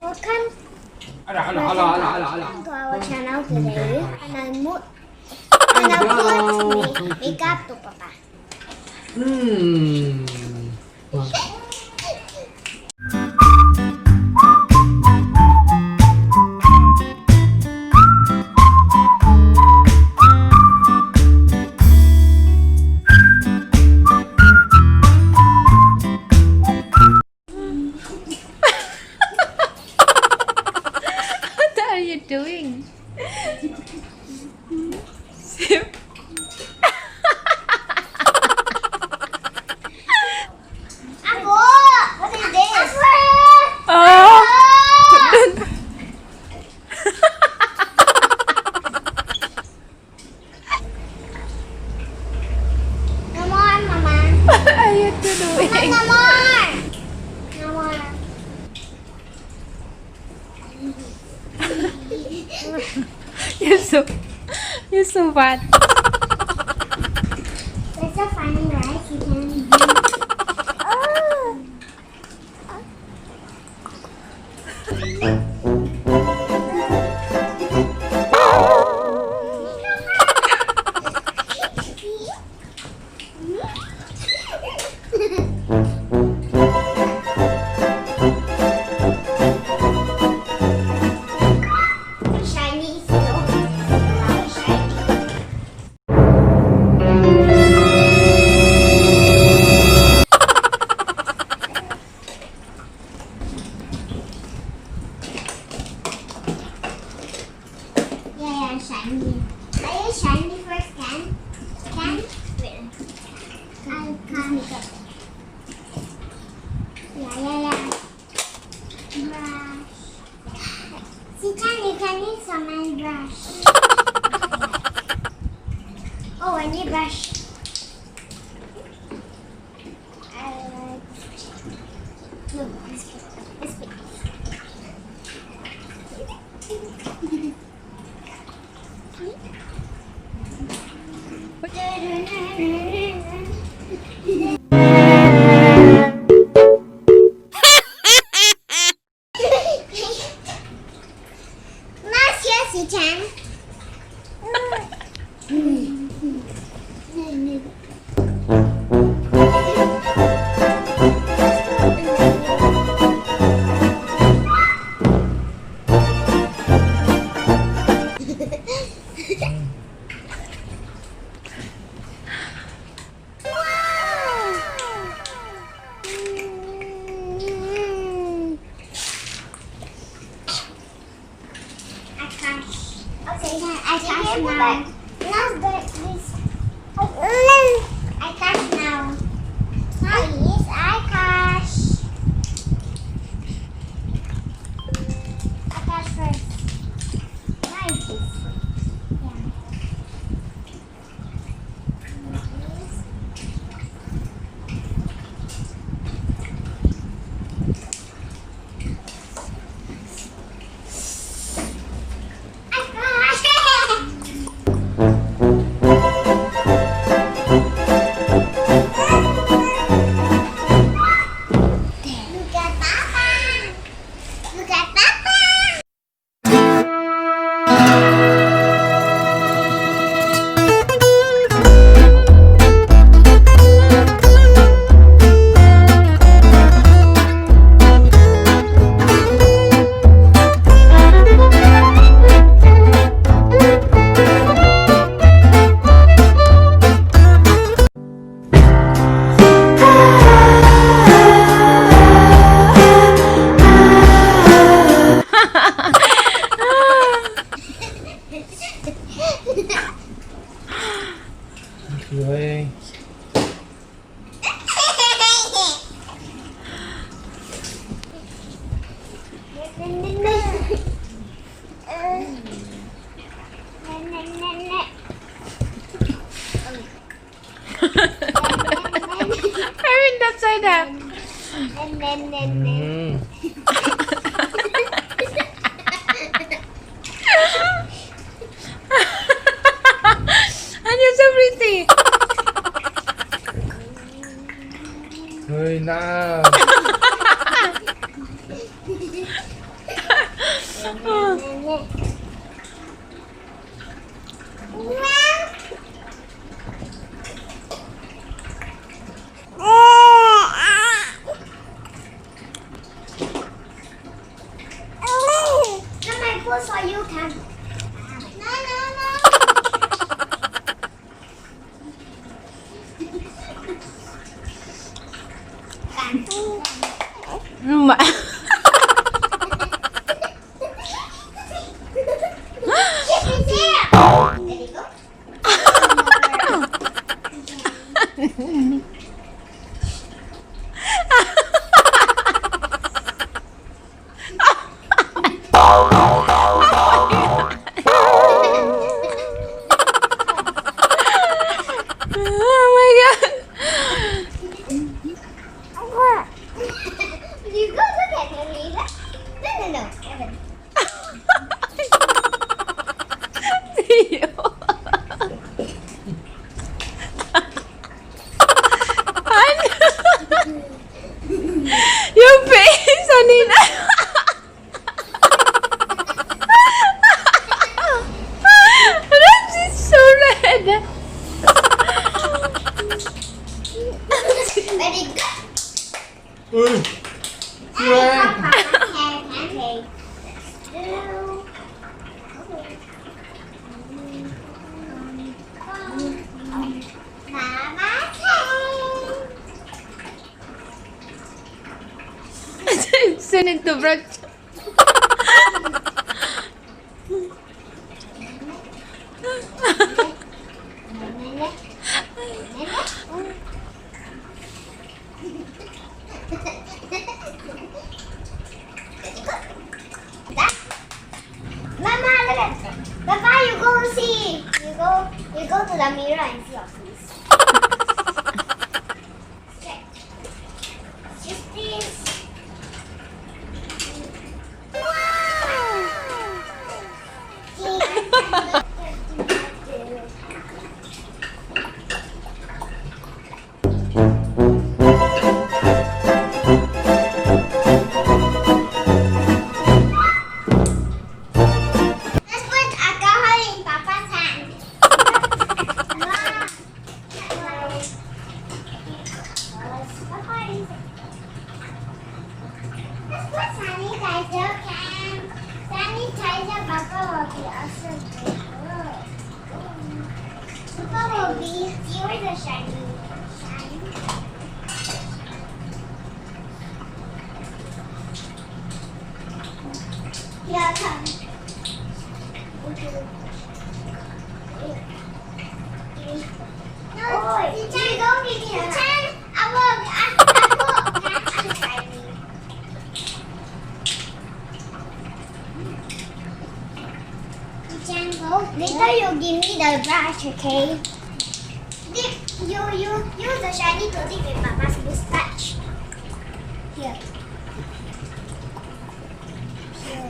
Welcome to our channel today, and I put makeup to Papa. What are you doing? What is this? Oh! No more, Mama. What are you doing? No more. No more. You're so bad. It's so funny, right? You can. Shiny, so shiny. Yeah, shiny. Are you shiny first, Can? Can? Wait. I can't get it. Yeah. Brush. See, Can, you can use some my brush. Oh, I need brush. I like. No, this bit. Nice, yes, you can. I cash now. I cash now. Please, I cash. I cash first. Nice. Yeah. Buhay. I mean, that's like that. And you're so pretty. Hoy na. my food so you can. No. Ma. Oh my god. You go look at him, Lisa. No. Evan. Theo. Your face, Anina. That is so red. Very good. เฮ้ยแรง Okay. Sunod to brunch. Mama, look at Papa, you go see. You go to the mirror and see your face. Check. Just this. Let's put alcohol in Papa's hand. Let's put sanitizer can. Sanitizer Papa will be also good. Papa will be see where the shiny. Here come. No, you don't give me a hand. I will try me. Later you give me the brush, okay? You use the shiny to dip in Papa's mustache. Here. Here.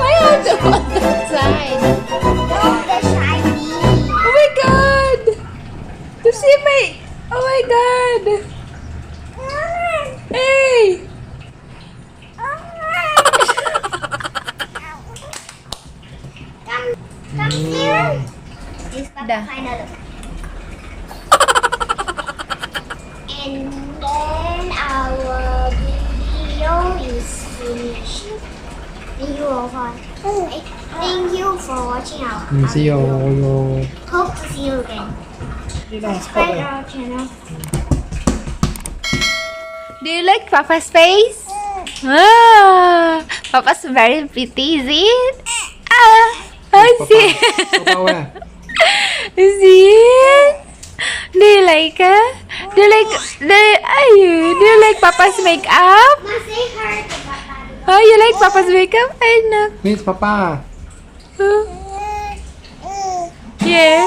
Why are you on that side? Oh, the shiny. Oh my god! To see my... Oh my god! Hey! Come here. This Da. Papa final look. And then our video is finished. Thank you all for thank you for watching our ซีโอ video. Hope to see you again. นี่น้องเข้าไป Subscribe our channel. Do you like Papa's face? Ah, Papa's very pretty, is it? Ah, I see. เบาๆอ่ะ Is it? Do you like it? Do you like do you like Papa's makeup? Mama, say her to Papa. Oh, you like Papa's makeup? I know. นี่ป้า Yeah.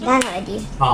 Done already. อ๋อ